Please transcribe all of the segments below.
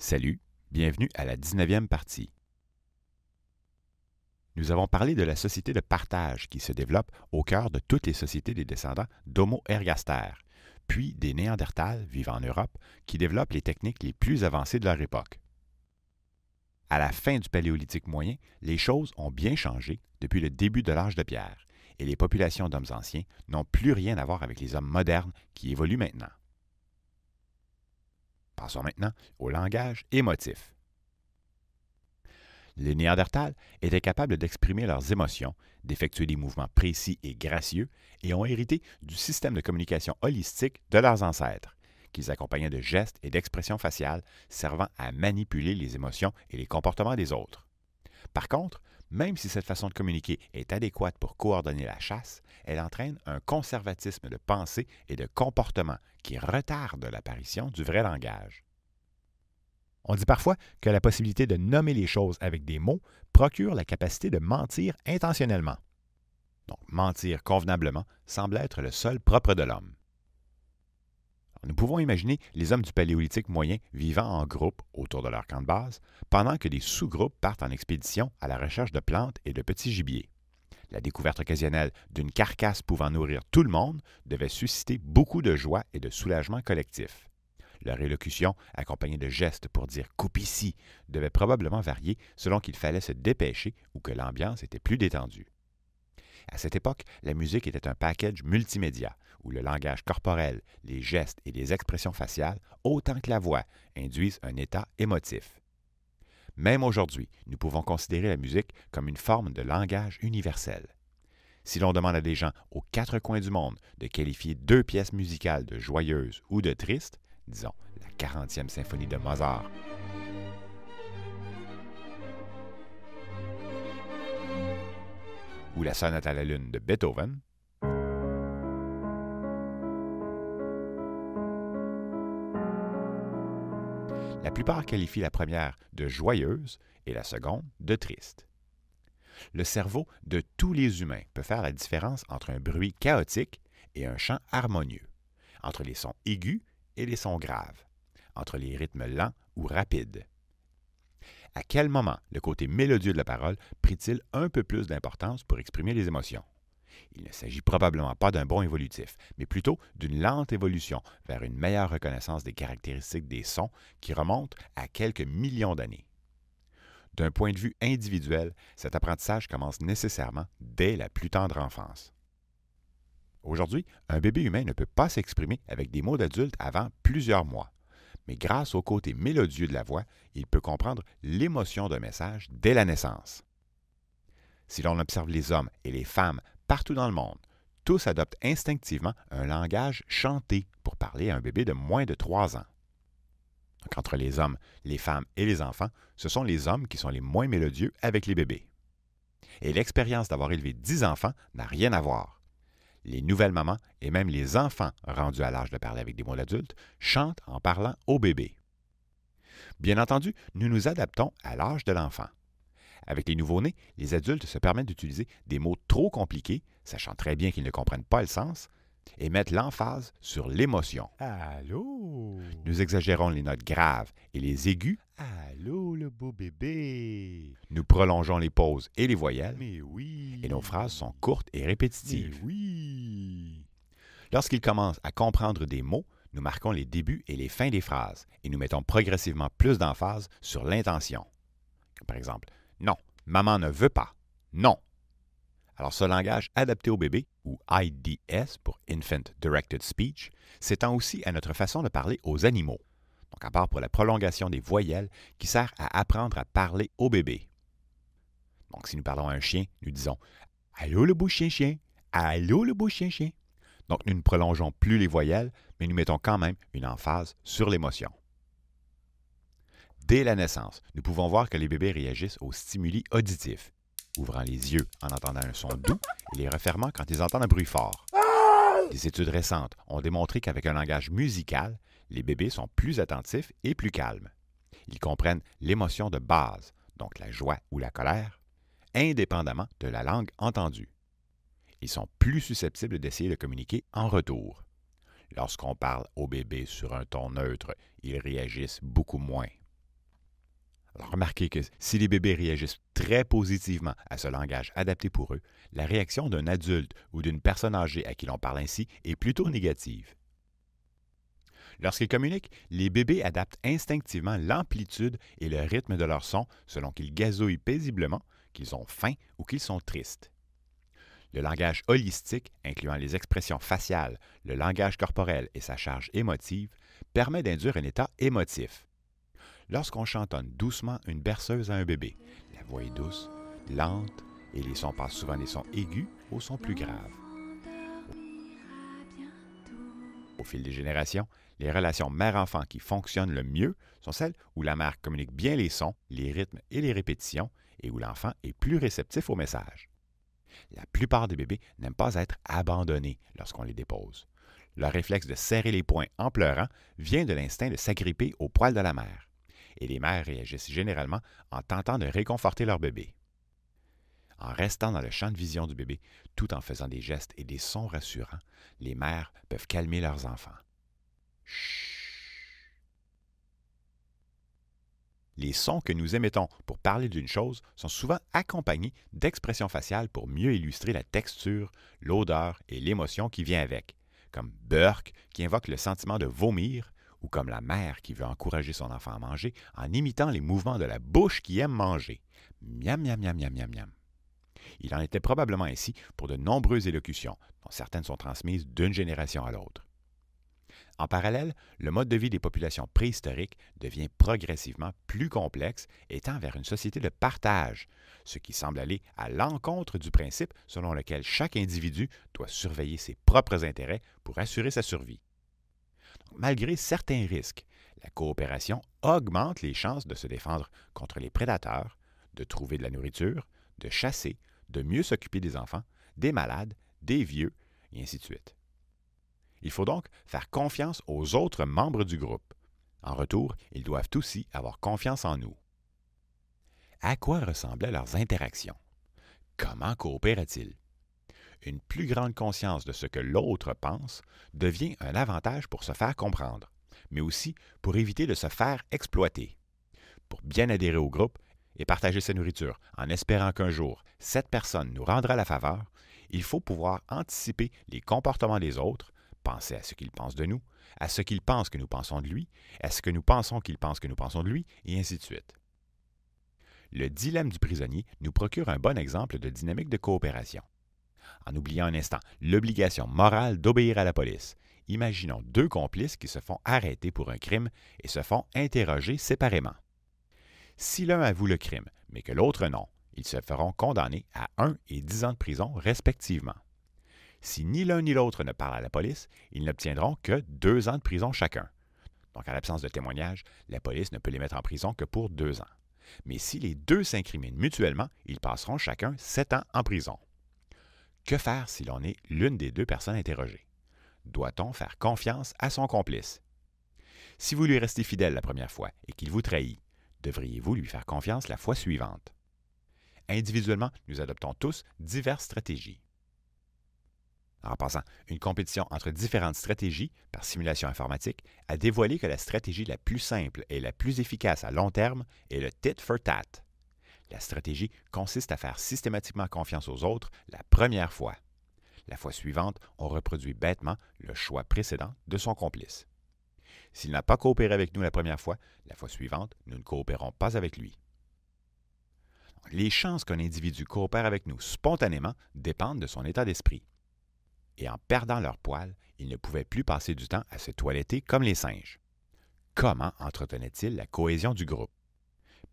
Salut, bienvenue à la 19e partie. Nous avons parlé de la société de partage qui se développe au cœur de toutes les sociétés des descendants d'Homo ergaster, puis des Néandertals vivant en Europe qui développent les techniques les plus avancées de leur époque. À la fin du Paléolithique moyen, les choses ont bien changé depuis le début de l'âge de pierre, et les populations d'hommes anciens n'ont plus rien à voir avec les hommes modernes qui évoluent maintenant. Passons maintenant au langage émotif. Les Néandertals étaient capables d'exprimer leurs émotions, d'effectuer des mouvements précis et gracieux, et ont hérité du système de communication holistique de leurs ancêtres, qu'ils accompagnaient de gestes et d'expressions faciales servant à manipuler les émotions et les comportements des autres. Par contre, même si cette façon de communiquer est adéquate pour coordonner la chasse, elle entraîne un conservatisme de pensée et de comportement qui retarde l'apparition du vrai langage. On dit parfois que la possibilité de nommer les choses avec des mots procure la capacité de mentir intentionnellement. Donc, mentir convenablement semble être le seul propre de l'homme. Nous pouvons imaginer les hommes du Paléolithique moyen vivant en groupe autour de leur camp de base, pendant que des sous-groupes partent en expédition à la recherche de plantes et de petits gibiers. La découverte occasionnelle d'une carcasse pouvant nourrir tout le monde devait susciter beaucoup de joie et de soulagement collectif. Leur élocution, accompagnée de gestes pour dire « coupe ici », devait probablement varier selon qu'il fallait se dépêcher ou que l'ambiance était plus détendue. À cette époque, la musique était un package multimédia, où le langage corporel, les gestes et les expressions faciales, autant que la voix, induisent un état émotif. Même aujourd'hui, nous pouvons considérer la musique comme une forme de langage universel. Si l'on demande à des gens aux quatre coins du monde de qualifier deux pièces musicales de joyeuses ou de tristes, disons la 40e symphonie de Mozart, ou la sonate à la lune de Beethoven, la plupart qualifient la première de joyeuse et la seconde de triste. Le cerveau de tous les humains peut faire la différence entre un bruit chaotique et un chant harmonieux, entre les sons aigus et les sons graves, entre les rythmes lents ou rapides. À quel moment le côté mélodieux de la parole prit-il un peu plus d'importance pour exprimer les émotions? Il ne s'agit probablement pas d'un bond évolutif, mais plutôt d'une lente évolution vers une meilleure reconnaissance des caractéristiques des sons qui remontent à quelques millions d'années. D'un point de vue individuel, cet apprentissage commence nécessairement dès la plus tendre enfance. Aujourd'hui, un bébé humain ne peut pas s'exprimer avec des mots d'adulte avant plusieurs mois, mais grâce au côté mélodieux de la voix, il peut comprendre l'émotion d'un message dès la naissance. Si l'on observe les hommes et les femmes partout dans le monde, tous adoptent instinctivement un langage chanté pour parler à un bébé de moins de 3 ans. Donc, entre les hommes, les femmes et les enfants, ce sont les hommes qui sont les moins mélodieux avec les bébés. Et l'expérience d'avoir élevé 10 enfants n'a rien à voir. Les nouvelles mamans et même les enfants rendus à l'âge de parler avec des mots d'adultes chantent en parlant au bébé. Bien entendu, nous nous adaptons à l'âge de l'enfant. Avec les nouveau-nés, les adultes se permettent d'utiliser des mots trop compliqués, sachant très bien qu'ils ne comprennent pas le sens, et mettent l'emphase sur l'émotion. Allô? Nous exagérons les notes graves et les aigus. Allô, le beau bébé? Nous prolongeons les pauses et les voyelles, Mais oui! et nos phrases sont courtes et répétitives. Mais oui! Lorsqu'ils commencent à comprendre des mots, nous marquons les débuts et les fins des phrases, et nous mettons progressivement plus d'emphase sur l'intention. Par exemple, non, maman ne veut pas. Non. Alors, ce langage adapté au bébé, ou IDS pour Infant Directed Speech, s'étend aussi à notre façon de parler aux animaux. Donc, à part pour la prolongation des voyelles qui sert à apprendre à parler au bébé. Donc, si nous parlons à un chien, nous disons « Allô le beau chien-chien! Allô le beau chien-chien! » Donc, nous ne prolongeons plus les voyelles, mais nous mettons quand même une emphase sur l'émotion. Dès la naissance, nous pouvons voir que les bébés réagissent aux stimuli auditifs, ouvrant les yeux en entendant un son doux et les refermant quand ils entendent un bruit fort. Des études récentes ont démontré qu'avec un langage musical, les bébés sont plus attentifs et plus calmes. Ils comprennent l'émotion de base, donc la joie ou la colère, indépendamment de la langue entendue. Ils sont plus susceptibles d'essayer de communiquer en retour. Lorsqu'on parle au bébé sur un ton neutre, ils réagissent beaucoup moins. Alors, remarquez que si les bébés réagissent très positivement à ce langage adapté pour eux, la réaction d'un adulte ou d'une personne âgée à qui l'on parle ainsi est plutôt négative. Lorsqu'ils communiquent, les bébés adaptent instinctivement l'amplitude et le rythme de leur son selon qu'ils gazouillent paisiblement, qu'ils ont faim ou qu'ils sont tristes. Le langage holistique, incluant les expressions faciales, le langage corporel et sa charge émotive, permet d'induire un état émotif. Lorsqu'on chantonne doucement une berceuse à un bébé, la voix est douce, lente, et les sons passent souvent des sons aigus aux sons plus graves. Au fil des générations, les relations mère-enfant qui fonctionnent le mieux sont celles où la mère communique bien les sons, les rythmes et les répétitions, et où l'enfant est plus réceptif aux messages. La plupart des bébés n'aiment pas être abandonnés lorsqu'on les dépose. Leur réflexe de serrer les poings en pleurant vient de l'instinct de s'agripper au poil de la mère. Et les mères réagissent généralement en tentant de réconforter leur bébé. En restant dans le champ de vision du bébé, tout en faisant des gestes et des sons rassurants, les mères peuvent calmer leurs enfants. Chut. Les sons que nous émettons pour parler d'une chose sont souvent accompagnés d'expressions faciales pour mieux illustrer la texture, l'odeur et l'émotion qui vient avec, comme Burk qui invoque le sentiment de vomir, ou comme la mère qui veut encourager son enfant à manger en imitant les mouvements de la bouche qui aime manger. Miam, miam, miam, miam, miam, miam. Il en était probablement ainsi pour de nombreuses élocutions, dont certaines sont transmises d'une génération à l'autre. En parallèle, le mode de vie des populations préhistoriques devient progressivement plus complexe et tend vers une société de partage, ce qui semble aller à l'encontre du principe selon lequel chaque individu doit surveiller ses propres intérêts pour assurer sa survie. Malgré certains risques, la coopération augmente les chances de se défendre contre les prédateurs, de trouver de la nourriture, de chasser, de mieux s'occuper des enfants, des malades, des vieux, et ainsi de suite. Il faut donc faire confiance aux autres membres du groupe. En retour, ils doivent aussi avoir confiance en nous. À quoi ressemblaient leurs interactions? Comment coopéraient-ils? Une plus grande conscience de ce que l'autre pense devient un avantage pour se faire comprendre, mais aussi pour éviter de se faire exploiter. Pour bien adhérer au groupe et partager sa nourriture en espérant qu'un jour, cette personne nous rendra la faveur, il faut pouvoir anticiper les comportements des autres, penser à ce qu'il pense de nous, à ce qu'il pense que nous pensons de lui, à ce que nous pensons qu'il pense que nous pensons de lui, et ainsi de suite. Le dilemme du prisonnier nous procure un bon exemple de dynamique de coopération. En oubliant un instant l'obligation morale d'obéir à la police, imaginons deux complices qui se font arrêter pour un crime et se font interroger séparément. Si l'un avoue le crime, mais que l'autre non, ils se feront condamner à 1 et 10 ans de prison respectivement. Si ni l'un ni l'autre ne parle à la police, ils n'obtiendront que 2 ans de prison chacun. Donc, en l'absence de témoignage, la police ne peut les mettre en prison que pour 2 ans. Mais si les deux s'incriminent mutuellement, ils passeront chacun 7 ans en prison. Que faire si l'on est l'une des deux personnes interrogées? Doit-on faire confiance à son complice? Si vous lui restez fidèle la première fois et qu'il vous trahit, devriez-vous lui faire confiance la fois suivante? Individuellement, nous adoptons tous diverses stratégies. En passant, une compétition entre différentes stratégies, par simulation informatique, a dévoilé que la stratégie la plus simple et la plus efficace à long terme est le tit for tat. La stratégie consiste à faire systématiquement confiance aux autres la première fois. La fois suivante, on reproduit bêtement le choix précédent de son complice. S'il n'a pas coopéré avec nous la première fois, la fois suivante, nous ne coopérons pas avec lui. Les chances qu'un individu coopère avec nous spontanément dépendent de son état d'esprit. Et en perdant leur poil, ils ne pouvaient plus passer du temps à se toiletter comme les singes. Comment entretenaient-ils la cohésion du groupe?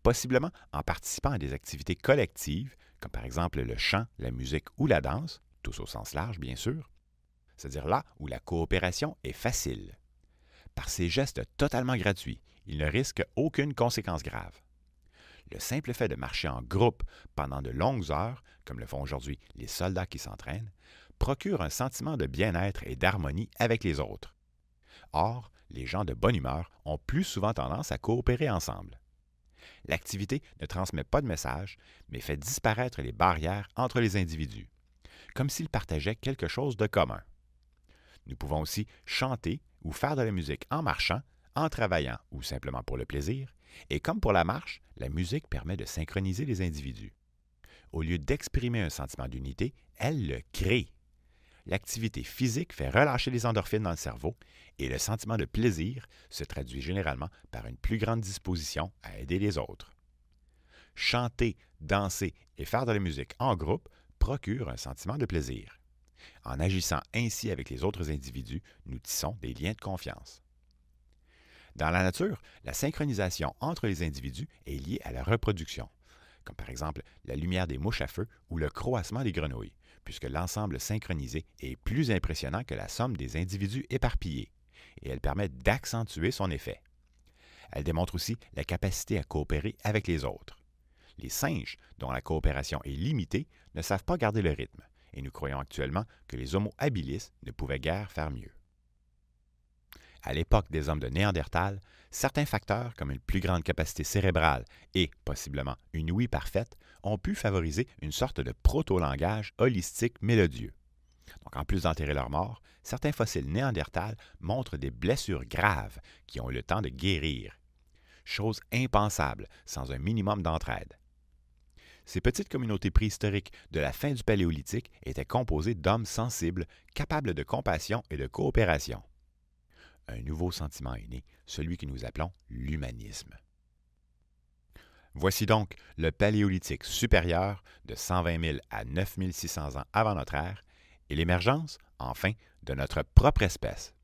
Possiblement en participant à des activités collectives, comme par exemple le chant, la musique ou la danse, tous au sens large bien sûr, c'est-à-dire là où la coopération est facile. Par ces gestes totalement gratuits, ils ne risquent aucune conséquence grave. Le simple fait de marcher en groupe pendant de longues heures, comme le font aujourd'hui les soldats qui s'entraînent, procure un sentiment de bien-être et d'harmonie avec les autres. Or, les gens de bonne humeur ont plus souvent tendance à coopérer ensemble. L'activité ne transmet pas de message, mais fait disparaître les barrières entre les individus, comme s'ils partageaient quelque chose de commun. Nous pouvons aussi chanter ou faire de la musique en marchant, en travaillant ou simplement pour le plaisir, Et comme pour la marche, la musique permet de synchroniser les individus. Au lieu d'exprimer un sentiment d'unité, elle le crée. L'activité physique fait relâcher les endorphines dans le cerveau et le sentiment de plaisir se traduit généralement par une plus grande disposition à aider les autres. Chanter, danser et faire de la musique en groupe procure un sentiment de plaisir. En agissant ainsi avec les autres individus, nous tissons des liens de confiance. Dans la nature, la synchronisation entre les individus est liée à la reproduction, comme par exemple la lumière des mouches à feu ou le croassement des grenouilles, puisque l'ensemble synchronisé est plus impressionnant que la somme des individus éparpillés, et elle permet d'accentuer son effet. Elle démontre aussi la capacité à coopérer avec les autres. Les singes, dont la coopération est limitée, ne savent pas garder le rythme, et nous croyons actuellement que les Homo habilis ne pouvaient guère faire mieux. À l'époque des hommes de Néandertal, certains facteurs comme une plus grande capacité cérébrale et, possiblement, une ouïe parfaite ont pu favoriser une sorte de proto-langage holistique mélodieux. Donc, en plus d'enterrer leurs morts, certains fossiles Néandertal montrent des blessures graves qui ont eu le temps de guérir. Chose impensable sans un minimum d'entraide. Ces petites communautés préhistoriques de la fin du Paléolithique étaient composées d'hommes sensibles, capables de compassion et de coopération. Un nouveau sentiment est né, celui que nous appelons l'humanisme. Voici donc le Paléolithique supérieur de 120 000 à 9 600 ans avant notre ère et l'émergence, enfin, de notre propre espèce.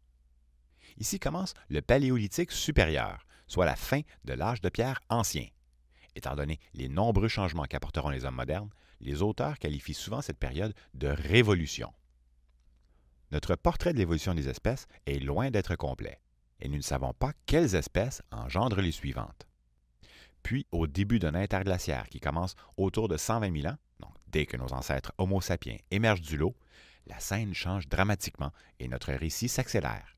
Ici commence le Paléolithique supérieur, soit la fin de l'âge de pierre ancien. Étant donné les nombreux changements qu'apporteront les hommes modernes, les auteurs qualifient souvent cette période de révolution. Notre portrait de l'évolution des espèces est loin d'être complet, et nous ne savons pas quelles espèces engendrent les suivantes. Puis, au début d'un interglaciaire qui commence autour de 120 000 ans, donc dès que nos ancêtres Homo sapiens émergent du lot, la scène change dramatiquement et notre récit s'accélère.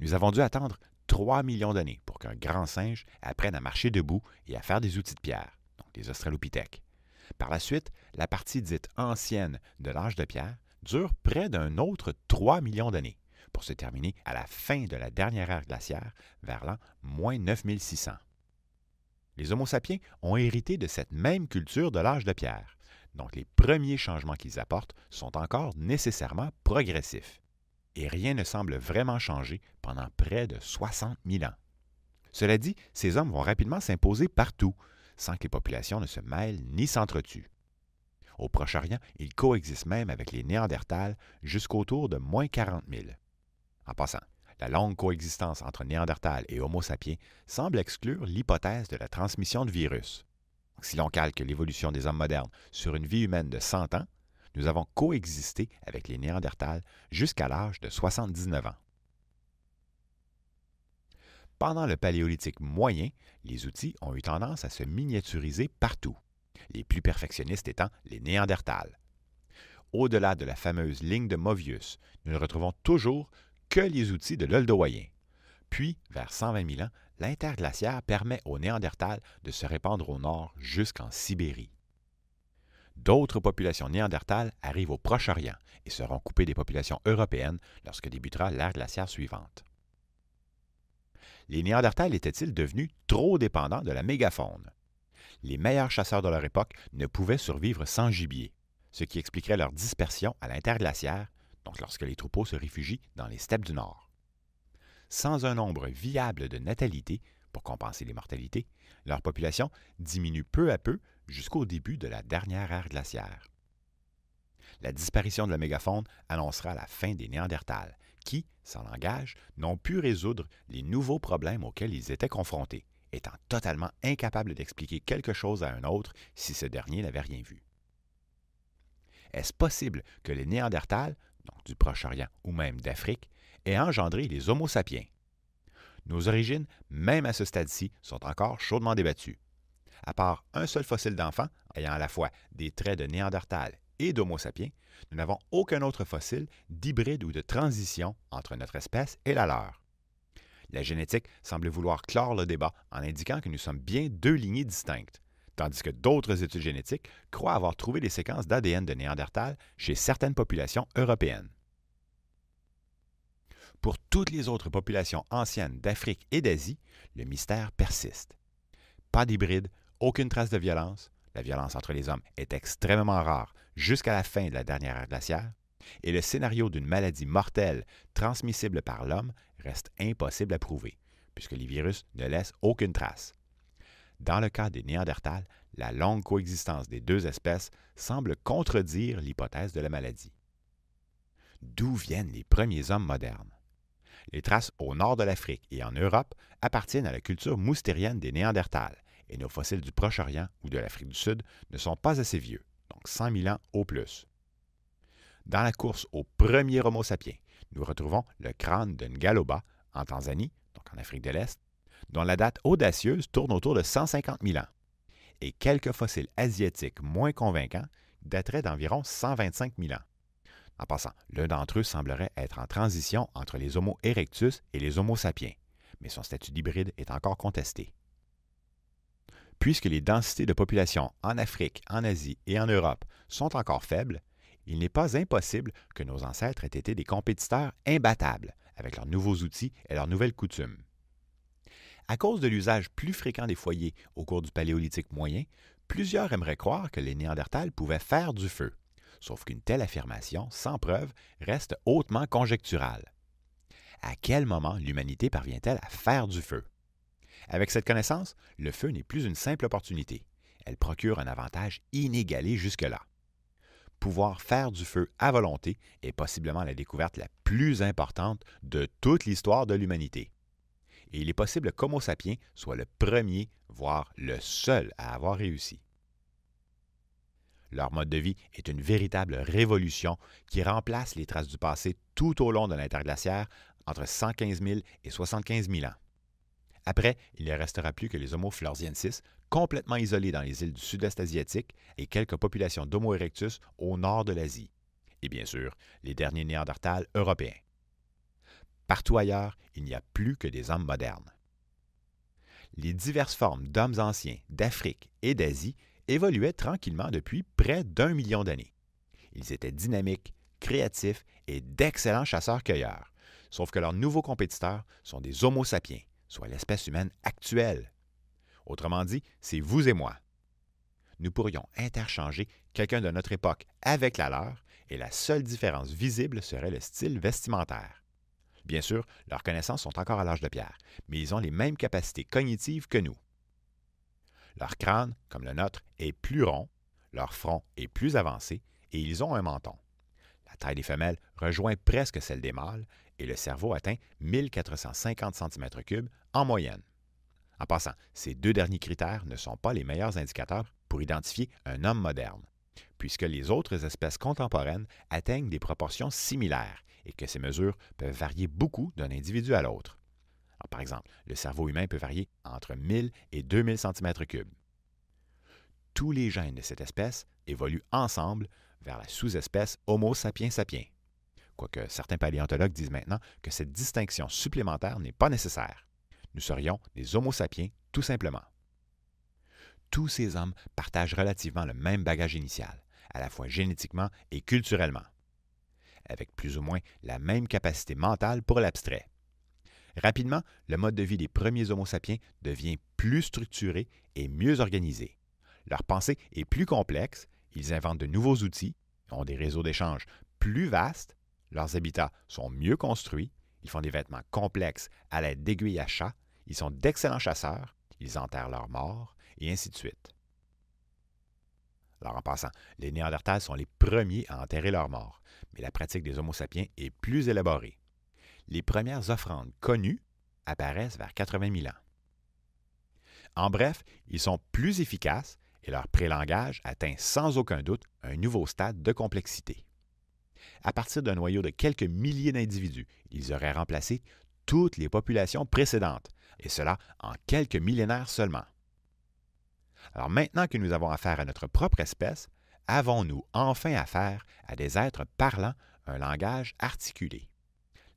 Nous avons dû attendre 3 millions d'années pour qu'un grand singe apprenne à marcher debout et à faire des outils de pierre, donc des australopithèques. Par la suite, la partie dite ancienne de l'âge de pierre dure près d'un autre 3 millions d'années, pour se terminer à la fin de la dernière ère glaciaire, vers l'an moins 9600. Les Homo sapiens ont hérité de cette même culture de l'âge de pierre, donc les premiers changements qu'ils apportent sont encore nécessairement progressifs. Et rien ne semble vraiment changer pendant près de 60 000 ans. Cela dit, ces hommes vont rapidement s'imposer partout, sans que les populations ne se mêlent ni s'entretuent. Au Proche-Orient, ils coexistent même avec les Néandertals jusqu'autour de moins 40 000. En passant, la longue coexistence entre Néandertals et Homo sapiens semble exclure l'hypothèse de la transmission de virus. Si l'on calque l'évolution des hommes modernes sur une vie humaine de 100 ans, nous avons coexisté avec les Néandertals jusqu'à l'âge de 79 ans. Pendant le Paléolithique moyen, les outils ont eu tendance à se miniaturiser partout, les plus perfectionnistes étant les Néandertals. Au-delà de la fameuse ligne de Mobius, nous ne retrouvons toujours que les outils de l'Oldoïen. Puis, vers 120 000 ans, l'interglaciaire permet aux Néandertals de se répandre au nord jusqu'en Sibérie. D'autres populations néandertales arrivent au Proche-Orient et seront coupées des populations européennes lorsque débutera l'ère glaciaire suivante. Les Néandertals étaient-ils devenus trop dépendants de la mégafaune? Les meilleurs chasseurs de leur époque ne pouvaient survivre sans gibier, ce qui expliquerait leur dispersion à l'interglaciaire, donc lorsque les troupeaux se réfugient dans les steppes du Nord. Sans un nombre viable de natalité, pour compenser les mortalités, leur population diminue peu à peu jusqu'au début de la dernière ère glaciaire. La disparition de la mégafaune annoncera la fin des Néandertals, qui, sans langage, n'ont pu résoudre les nouveaux problèmes auxquels ils étaient confrontés, étant totalement incapables d'expliquer quelque chose à un autre si ce dernier n'avait rien vu. Est-ce possible que les Néandertals, donc du Proche-Orient ou même d'Afrique, aient engendré les Homo sapiens? Nos origines, même à ce stade-ci, sont encore chaudement débattues. À part un seul fossile d'enfant, ayant à la fois des traits de Néandertal et d'Homo sapiens, nous n'avons aucun autre fossile d'hybride ou de transition entre notre espèce et la leur. La génétique semble vouloir clore le débat en indiquant que nous sommes bien deux lignées distinctes, tandis que d'autres études génétiques croient avoir trouvé des séquences d'ADN de Néandertal chez certaines populations européennes. Pour toutes les autres populations anciennes d'Afrique et d'Asie, le mystère persiste. pas d'hybride, aucune trace de violence. La violence entre les hommes est extrêmement rare jusqu'à la fin de la dernière ère glaciaire. Et le scénario d'une maladie mortelle transmissible par l'homme reste impossible à prouver, puisque les virus ne laissent aucune trace. Dans le cas des Néandertals, la longue coexistence des deux espèces semble contredire l'hypothèse de la maladie. D'où viennent les premiers hommes modernes? Les traces au nord de l'Afrique et en Europe appartiennent à la culture moustérienne des Néandertals, et nos fossiles du Proche-Orient ou de l'Afrique du Sud ne sont pas assez vieux, donc 100 000 ans au plus. Dans la course au premier Homo sapiens, nous retrouvons le crâne de Ngaloba en Tanzanie, donc en Afrique de l'Est, dont la date audacieuse tourne autour de 150 000 ans, et quelques fossiles asiatiques moins convaincants dateraient d'environ 125 000 ans. En passant, l'un d'entre eux semblerait être en transition entre les Homo erectus et les Homo sapiens, mais son statut d'hybride est encore contesté. Puisque les densités de population en Afrique, en Asie et en Europe sont encore faibles, il n'est pas impossible que nos ancêtres aient été des compétiteurs imbattables avec leurs nouveaux outils et leurs nouvelles coutumes. À cause de l'usage plus fréquent des foyers au cours du Paléolithique moyen, plusieurs aimeraient croire que les Néandertals pouvaient faire du feu, sauf qu'une telle affirmation, sans preuve, reste hautement conjecturale. À quel moment l'humanité parvient-elle à faire du feu? Avec cette connaissance, le feu n'est plus une simple opportunité. Elle procure un avantage inégalé jusque-là. Pouvoir faire du feu à volonté est possiblement la découverte la plus importante de toute l'histoire de l'humanité. Et il est possible qu'Homo sapiens soit le premier, voire le seul à avoir réussi. Leur mode de vie est une véritable révolution qui remplace les traces du passé tout au long de l'interglaciaire entre 115 000 et 75 000 ans. Après, il ne restera plus que les Homo floresiensis, complètement isolés dans les îles du sud-est asiatique, et quelques populations d'Homo erectus au nord de l'Asie. Et bien sûr, les derniers Néandertals européens. Partout ailleurs, il n'y a plus que des hommes modernes. Les diverses formes d'hommes anciens d'Afrique et d'Asie évoluaient tranquillement depuis près d'1 million d'années. Ils étaient dynamiques, créatifs et d'excellents chasseurs-cueilleurs, sauf que leurs nouveaux compétiteurs sont des Homo sapiens, soit l'espèce humaine actuelle. Autrement dit, c'est vous et moi. Nous pourrions interchanger quelqu'un de notre époque avec la leur, et la seule différence visible serait le style vestimentaire. Bien sûr, leurs connaissances sont encore à l'âge de pierre, mais ils ont les mêmes capacités cognitives que nous. Leur crâne, comme le nôtre, est plus rond, leur front est plus avancé, et ils ont un menton. La taille des femelles rejoint presque celle des mâles, et le cerveau atteint 1450 cm3 en moyenne. En passant, ces deux derniers critères ne sont pas les meilleurs indicateurs pour identifier un homme moderne, puisque les autres espèces contemporaines atteignent des proportions similaires et que ces mesures peuvent varier beaucoup d'un individu à l'autre. Par exemple, le cerveau humain peut varier entre 1000 et 2000 cm3. Tous les gènes de cette espèce évoluent ensemble vers la sous-espèce Homo sapiens sapiens. Quoique certains paléontologues disent maintenant que cette distinction supplémentaire n'est pas nécessaire. Nous serions des Homo sapiens tout simplement. Tous ces hommes partagent relativement le même bagage initial, à la fois génétiquement et culturellement, avec plus ou moins la même capacité mentale pour l'abstrait. Rapidement, le mode de vie des premiers Homo sapiens devient plus structuré et mieux organisé. Leur pensée est plus complexe, ils inventent de nouveaux outils, ont des réseaux d'échange plus vastes, leurs habitats sont mieux construits, ils font des vêtements complexes à l'aide d'aiguilles à chat, ils sont d'excellents chasseurs, ils enterrent leurs morts, et ainsi de suite. Alors en passant, les Néandertals sont les premiers à enterrer leurs morts, mais la pratique des Homo sapiens est plus élaborée. Les premières offrandes connues apparaissent vers 80 000 ans. En bref, ils sont plus efficaces et leur prélangage atteint sans aucun doute un nouveau stade de complexité. À partir d'un noyau de quelques milliers d'individus, ils auraient remplacé toutes les populations précédentes, et cela en quelques millénaires seulement. Alors maintenant que nous avons affaire à notre propre espèce, avons-nous enfin affaire à des êtres parlant un langage articulé?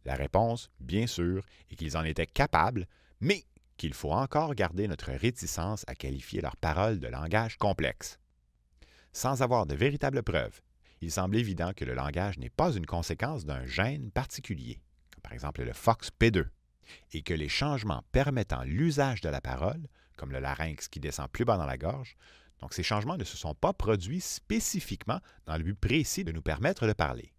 La réponse, bien sûr, est qu'ils en étaient capables, mais qu'il faut encore garder notre réticence à qualifier leurs paroles de langage complexe. Sans avoir de véritables preuves, il semble évident que le langage n'est pas une conséquence d'un gène particulier, comme par exemple le FOXP2, et que les changements permettant l'usage de la parole, comme le larynx qui descend plus bas dans la gorge. Donc, ces changements ne se sont pas produits spécifiquement dans le but précis de nous permettre de parler.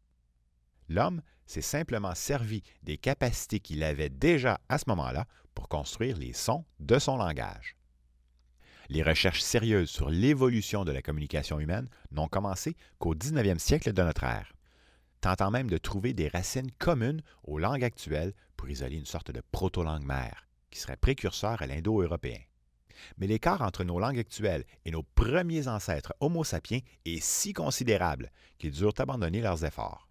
L'homme s'est simplement servi des capacités qu'il avait déjà à ce moment-là pour construire les sons de son langage. Les recherches sérieuses sur l'évolution de la communication humaine n'ont commencé qu'au 19e siècle de notre ère, tentant même de trouver des racines communes aux langues actuelles pour isoler une sorte de proto-langue mère, qui serait précurseur à l'indo-européen. Mais l'écart entre nos langues actuelles et nos premiers ancêtres Homo sapiens est si considérable qu'ils durent abandonner leurs efforts.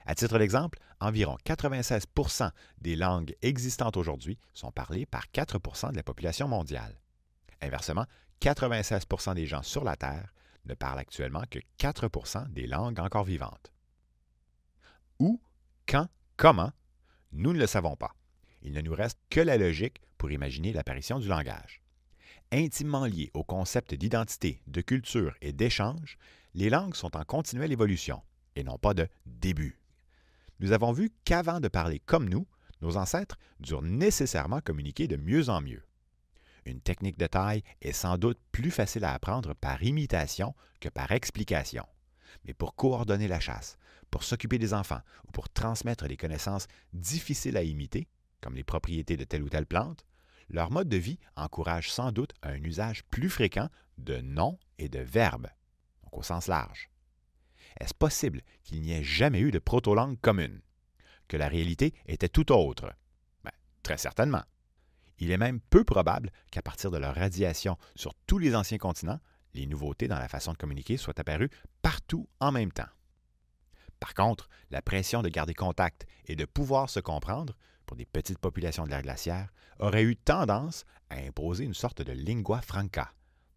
À titre d'exemple, environ 96 % des langues existantes aujourd'hui sont parlées par 4 % de la population mondiale. Inversement, 96 % des gens sur la Terre ne parlent actuellement que 4 % des langues encore vivantes. Où, quand, comment, nous ne le savons pas. Il ne nous reste que la logique pour imaginer l'apparition du langage. Intimement liées au concept d'identité, de culture et d'échange, les langues sont en continuelle évolution et non pas de début. Nous avons vu qu'avant de parler comme nous, nos ancêtres durent nécessairement communiquer de mieux en mieux. Une technique de taille est sans doute plus facile à apprendre par imitation que par explication. Mais pour coordonner la chasse, pour s'occuper des enfants ou pour transmettre des connaissances difficiles à imiter, comme les propriétés de telle ou telle plante, leur mode de vie encourage sans doute un usage plus fréquent de noms et de verbes, donc au sens large. Est-ce possible qu'il n'y ait jamais eu de proto-langue commune? Que la réalité était tout autre? Très certainement. Il est même peu probable qu'à partir de leur radiation sur tous les anciens continents, les nouveautés dans la façon de communiquer soient apparues partout en même temps. Par contre, la pression de garder contact et de pouvoir se comprendre, pour des petites populations de l'ère glaciaire, aurait eu tendance à imposer une sorte de lingua franca,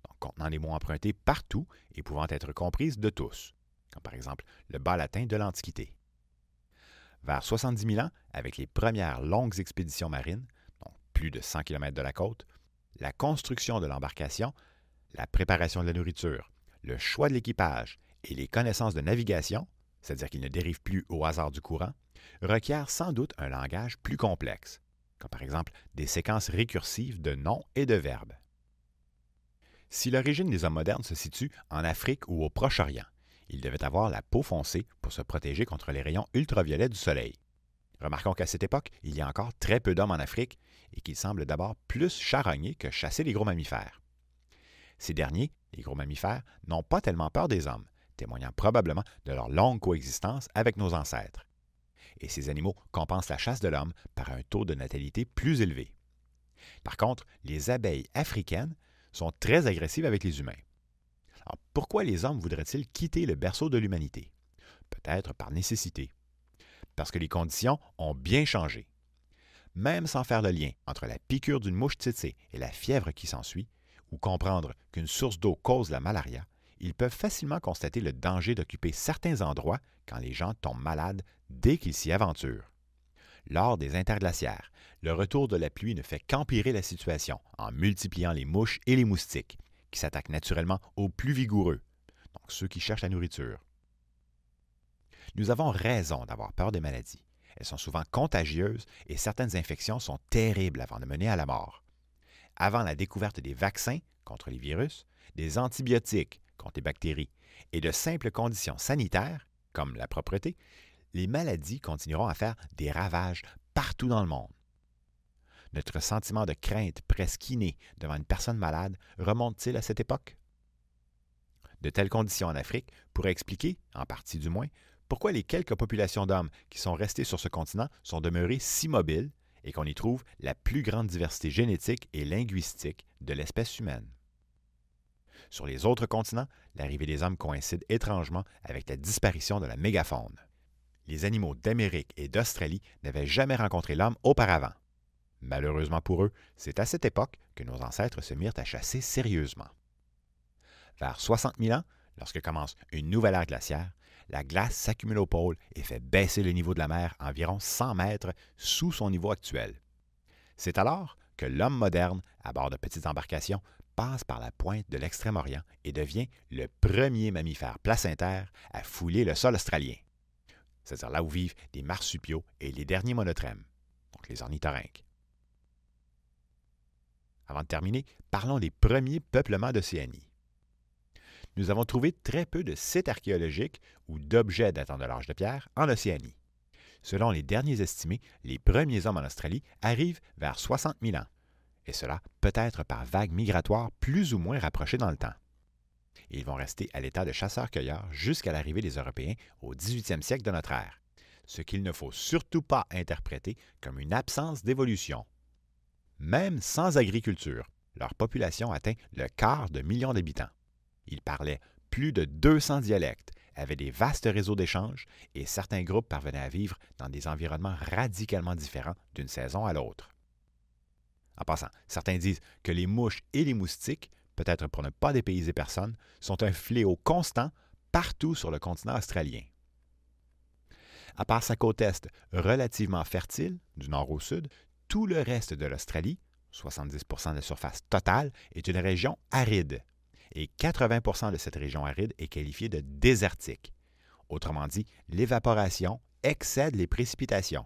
donc contenant des mots empruntés partout et pouvant être comprises de tous, comme par exemple le bas latin de l'Antiquité. Vers 70 000 ans, avec les premières longues expéditions marines, donc plus de 100 km de la côte, la construction de l'embarcation, la préparation de la nourriture, le choix de l'équipage et les connaissances de navigation, c'est-à-dire qu'ils ne dérivent plus au hasard du courant, requièrent sans doute un langage plus complexe, comme par exemple des séquences récursives de noms et de verbes. Si l'origine des hommes modernes se situe en Afrique ou au Proche-Orient, ils devaient avoir la peau foncée pour se protéger contre les rayons ultraviolets du soleil. Remarquons qu'à cette époque, il y a encore très peu d'hommes en Afrique et qu'ils semblent d'abord plus charogner que chasser les gros mammifères. Ces derniers, les gros mammifères, n'ont pas tellement peur des hommes, témoignant probablement de leur longue coexistence avec nos ancêtres. Et ces animaux compensent la chasse de l'homme par un taux de natalité plus élevé. Par contre, les abeilles africaines sont très agressives avec les humains. Alors, pourquoi les hommes voudraient-ils quitter le berceau de l'humanité? Peut-être par nécessité. Parce que les conditions ont bien changé. Même sans faire le lien entre la piqûre d'une mouche tsetse et la fièvre qui s'ensuit, ou comprendre qu'une source d'eau cause la malaria, ils peuvent facilement constater le danger d'occuper certains endroits quand les gens tombent malades dès qu'ils s'y aventurent. Lors des interglaciaires, le retour de la pluie ne fait qu'empirer la situation en multipliant les mouches et les moustiques, qui s'attaquent naturellement aux plus vigoureux, donc ceux qui cherchent la nourriture. Nous avons raison d'avoir peur des maladies. Elles sont souvent contagieuses et certaines infections sont terribles avant de mener à la mort. Avant la découverte des vaccins contre les virus, des antibiotiques contre les bactéries et de simples conditions sanitaires, comme la propreté, les maladies continueront à faire des ravages partout dans le monde. Notre sentiment de crainte presque inné devant une personne malade remonte-t-il à cette époque? De telles conditions en Afrique pourraient expliquer, en partie du moins, pourquoi les quelques populations d'hommes qui sont restées sur ce continent sont demeurées si mobiles et qu'on y trouve la plus grande diversité génétique et linguistique de l'espèce humaine. Sur les autres continents, l'arrivée des hommes coïncide étrangement avec la disparition de la mégafaune. Les animaux d'Amérique et d'Australie n'avaient jamais rencontré l'homme auparavant. Malheureusement pour eux, c'est à cette époque que nos ancêtres se mirent à chasser sérieusement. Vers 60 000 ans, lorsque commence une nouvelle ère glaciaire, la glace s'accumule au pôle et fait baisser le niveau de la mer environ 100 mètres sous son niveau actuel. C'est alors que l'homme moderne, à bord de petites embarcations, passe par la pointe de l'Extrême-Orient et devient le premier mammifère placentaire à fouler le sol australien, c'est-à-dire là où vivent les marsupiaux et les derniers monotrèmes, donc les ornithorynques. Avant de terminer, parlons des premiers peuplements d'Océanie. Nous avons trouvé très peu de sites archéologiques ou d'objets datant de l'âge de pierre en Océanie. Selon les derniers estimés, les premiers hommes en Australie arrivent vers 60 000 ans, et cela peut être par vagues migratoires plus ou moins rapprochées dans le temps. Ils vont rester à l'état de chasseurs-cueilleurs jusqu'à l'arrivée des Européens au 18e siècle de notre ère, ce qu'il ne faut surtout pas interpréter comme une absence d'évolution. Même sans agriculture, leur population atteint le quart de million d'habitants. Ils parlaient plus de 200 dialectes, avaient des vastes réseaux d'échanges et certains groupes parvenaient à vivre dans des environnements radicalement différents d'une saison à l'autre. En passant, certains disent que les mouches et les moustiques, peut-être pour ne pas dépayser personne, sont un fléau constant partout sur le continent australien. À part sa côte est relativement fertile, du nord au sud, tout le reste de l'Australie, 70% de la surface totale, est une région aride. Et 80% de cette région aride est qualifiée de désertique. Autrement dit, l'évaporation excède les précipitations.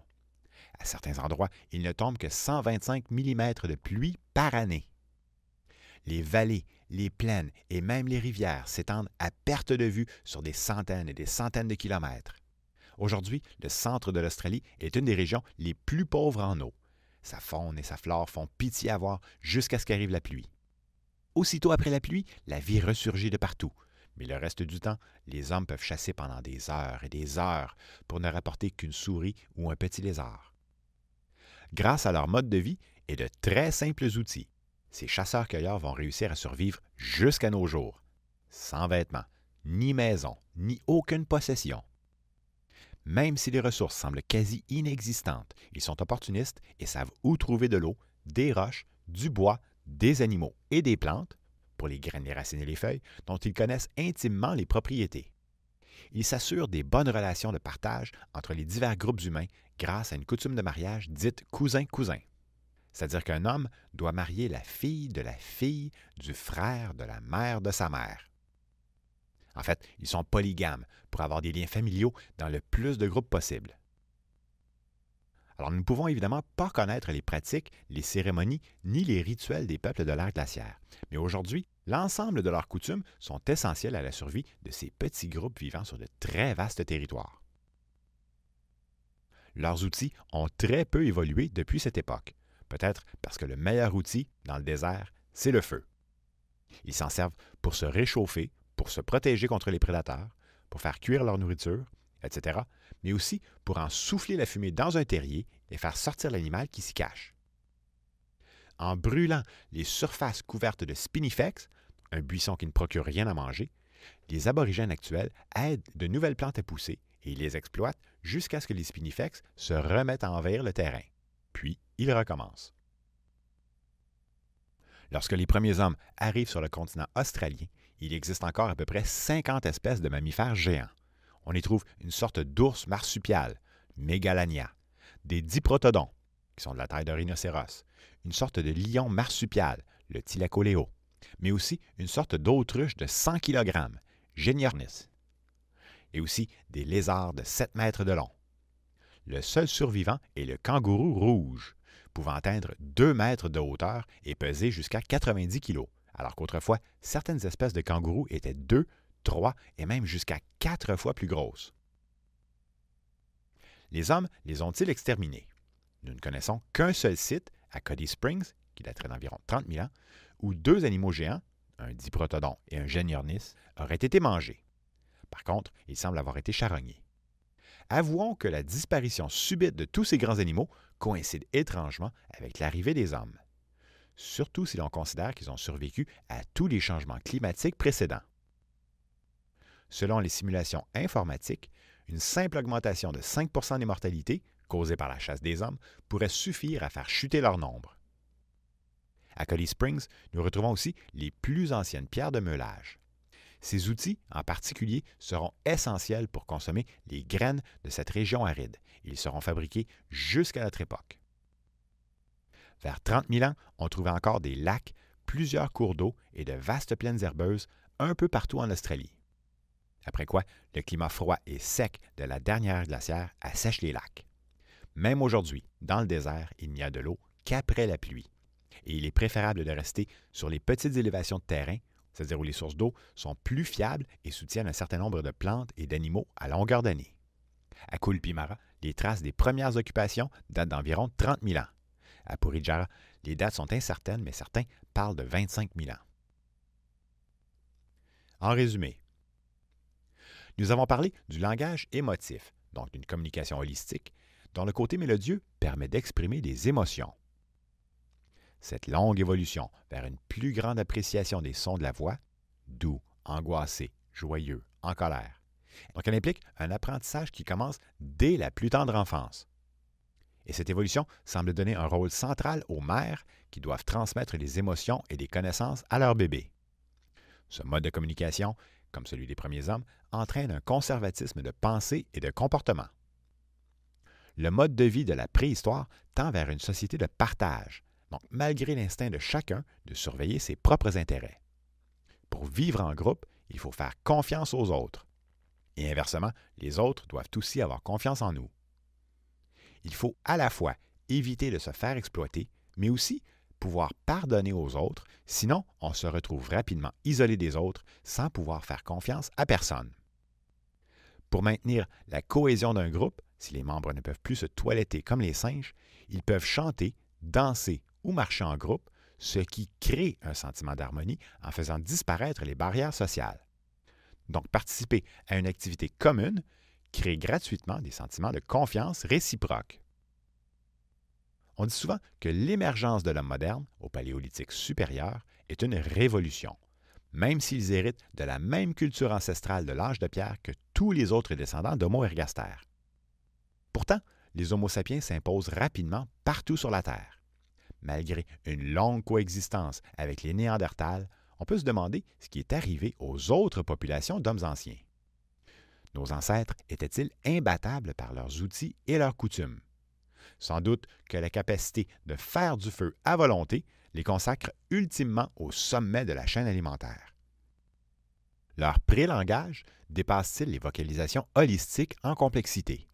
À certains endroits, il ne tombe que 125 mm de pluie par année. Les vallées, les plaines et même les rivières s'étendent à perte de vue sur des centaines et des centaines de kilomètres. Aujourd'hui, le centre de l'Australie est une des régions les plus pauvres en eau. Sa faune et sa flore font pitié à voir jusqu'à ce qu'arrive la pluie. Aussitôt après la pluie, la vie ressurgit de partout. Mais le reste du temps, les hommes peuvent chasser pendant des heures et des heures pour ne rapporter qu'une souris ou un petit lézard. Grâce à leur mode de vie et de très simples outils, ces chasseurs-cueilleurs vont réussir à survivre jusqu'à nos jours, sans vêtements, ni maison, ni aucune possession. Même si les ressources semblent quasi inexistantes, ils sont opportunistes et savent où trouver de l'eau, des roches, du bois, des animaux et des plantes, pour les graines, les racines et les feuilles, dont ils connaissent intimement les propriétés. Ils s'assurent des bonnes relations de partage entre les divers groupes humains grâce à une coutume de mariage dite cousin-cousin. C'est-à-dire qu'un homme doit marier la fille du frère de la mère de sa mère. En fait, ils sont polygames pour avoir des liens familiaux dans le plus de groupes possible. Alors, nous ne pouvons évidemment pas connaître les pratiques, les cérémonies, ni les rituels des peuples de l'ère glaciaire. Mais aujourd'hui, l'ensemble de leurs coutumes sont essentielles à la survie de ces petits groupes vivant sur de très vastes territoires. Leurs outils ont très peu évolué depuis cette époque, peut-être parce que le meilleur outil dans le désert, c'est le feu. Ils s'en servent pour se réchauffer, pour se protéger contre les prédateurs, pour faire cuire leur nourriture, etc., mais aussi pour en souffler la fumée dans un terrier et faire sortir l'animal qui s'y cache. En brûlant les surfaces couvertes de spinifex, un buisson qui ne procure rien à manger, les aborigènes actuels aident de nouvelles plantes à pousser et ils les exploitent jusqu'à ce que les spinifex se remettent à envahir le terrain. Puis, ils recommencent. Lorsque les premiers hommes arrivent sur le continent australien, il existe encore à peu près 50 espèces de mammifères géants. On y trouve une sorte d'ours marsupial, Megalania, des diprotodons, qui sont de la taille d'un rhinocéros, une sorte de lion marsupial, le Thylacoleo, mais aussi une sorte d'autruche de 100 kg, Geniornis, et aussi des lézards de 7 mètres de long. Le seul survivant est le kangourou rouge, pouvant atteindre 2 mètres de hauteur et peser jusqu'à 90 kg, alors qu'autrefois, certaines espèces de kangourous étaient 2, 3 et même jusqu'à 4 fois plus grosses. Les hommes les ont-ils exterminés? Nous ne connaissons qu'un seul site, à Cody Springs, qui daterait d'environ 30 000 ans, où 2 animaux géants, un diprotodon et un Geniornis, auraient été mangés. Par contre, ils semblent avoir été charognés. Avouons que la disparition subite de tous ces grands animaux coïncide étrangement avec l'arrivée des hommes, surtout si l'on considère qu'ils ont survécu à tous les changements climatiques précédents. Selon les simulations informatiques, une simple augmentation de 5 % des mortalités, causée par la chasse des hommes, pourrait suffire à faire chuter leur nombre. À Cody Springs, nous retrouvons aussi les plus anciennes pierres de meulage. Ces outils, en particulier, seront essentiels pour consommer les graines de cette région aride. Ils seront fabriqués jusqu'à notre époque. Vers 30 000 ans, on trouvait encore des lacs, plusieurs cours d'eau et de vastes plaines herbeuses un peu partout en Australie. Après quoi, le climat froid et sec de la dernière glaciaire assèche les lacs. Même aujourd'hui, dans le désert, il n'y a de l'eau qu'après la pluie. Et il est préférable de rester sur les petites élévations de terrain, c'est-à-dire où les sources d'eau sont plus fiables et soutiennent un certain nombre de plantes et d'animaux à longueur d'année. À Kulpimara, les traces des premières occupations datent d'environ 30 000 ans. À Purijara, les dates sont incertaines, mais certains parlent de 25 000 ans. En résumé, nous avons parlé du langage émotif, donc d'une communication holistique, dont le côté mélodieux permet d'exprimer des émotions. Cette longue évolution vers une plus grande appréciation des sons de la voix, doux, angoissé, joyeux, en colère. Donc elle implique un apprentissage qui commence dès la plus tendre enfance. Et cette évolution semble donner un rôle central aux mères qui doivent transmettre les émotions et des connaissances à leur bébé. Ce mode de communication, comme celui des premiers hommes, entraîne un conservatisme de pensée et de comportement. Le mode de vie de la préhistoire tend vers une société de partage, donc malgré l'instinct de chacun de surveiller ses propres intérêts. Pour vivre en groupe, il faut faire confiance aux autres. Et inversement, les autres doivent aussi avoir confiance en nous. Il faut à la fois éviter de se faire exploiter, mais aussi pouvoir pardonner aux autres, sinon on se retrouve rapidement isolé des autres sans pouvoir faire confiance à personne. Pour maintenir la cohésion d'un groupe, si les membres ne peuvent plus se toiletter comme les singes, ils peuvent chanter, danser ou marcher en groupe, ce qui crée un sentiment d'harmonie en faisant disparaître les barrières sociales. Donc, participer à une activité commune crée gratuitement des sentiments de confiance réciproque. On dit souvent que l'émergence de l'homme moderne, au Paléolithique supérieur, est une révolution, même s'ils héritent de la même culture ancestrale de l'âge de pierre que tous les autres descendants d'Homo ergaster. Pourtant, les Homo sapiens s'imposent rapidement partout sur la Terre. Malgré une longue coexistence avec les Néandertals, on peut se demander ce qui est arrivé aux autres populations d'hommes anciens. Nos ancêtres étaient-ils imbattables par leurs outils et leurs coutumes? Sans doute que la capacité de faire du feu à volonté les consacre ultimement au sommet de la chaîne alimentaire. Leur prélangage dépasse-t-il les vocalisations holistiques en complexité?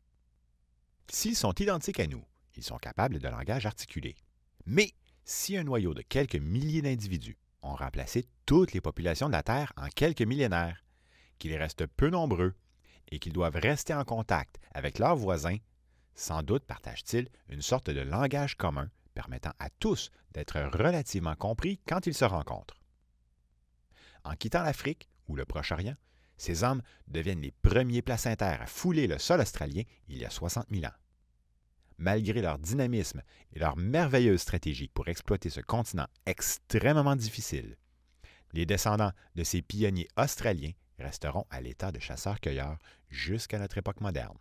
S'ils sont identiques à nous, ils sont capables de langage articulé. Mais si un noyau de quelques milliers d'individus ont remplacé toutes les populations de la Terre en quelques millénaires, qu'ils restent peu nombreux et qu'ils doivent rester en contact avec leurs voisins, sans doute partagent-ils une sorte de langage commun permettant à tous d'être relativement compris quand ils se rencontrent. En quittant l'Afrique ou le Proche-Orient, ces hommes deviennent les premiers placentaires à fouler le sol australien il y a 60 000 ans. Malgré leur dynamisme et leur merveilleuse stratégie pour exploiter ce continent extrêmement difficile, les descendants de ces pionniers australiens resteront à l'état de chasseurs-cueilleurs jusqu'à notre époque moderne.